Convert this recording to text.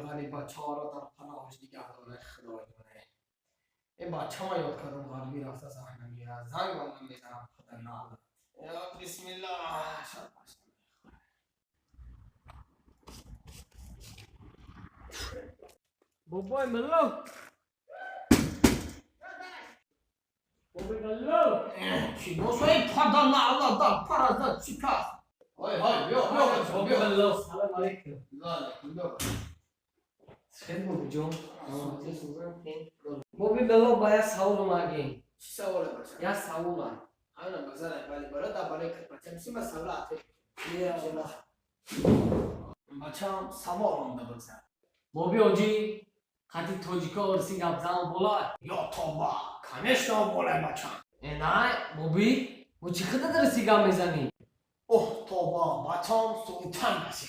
ولی بچه ها را در پناهش نگه داره خدای دونه. این بچه ها یاد کردم غربی رفته زن نمیره زنگ هم نمیزنم خدا نالد. یا بسم الله شد باشم. بابای ملو بابای ملو چی دوستای پدر نالد در پرازد چی کس های بیا بابای ملو سلام علیکم خیلی بابی جون بابی ملو باید سوال اومدیم چی سواله بچه؟ یا سوال همینم بزنه ولی برای در برای که بچه میسی مسئله بچه هم سوال هم بزن بابی آجی کتی توجیکو روسی گپزن уболай یا توبه کنشتا уболай بچه نه بابی با چی خدا در روسی گپ میزنی اوه توبه بچه هم سلطان هستی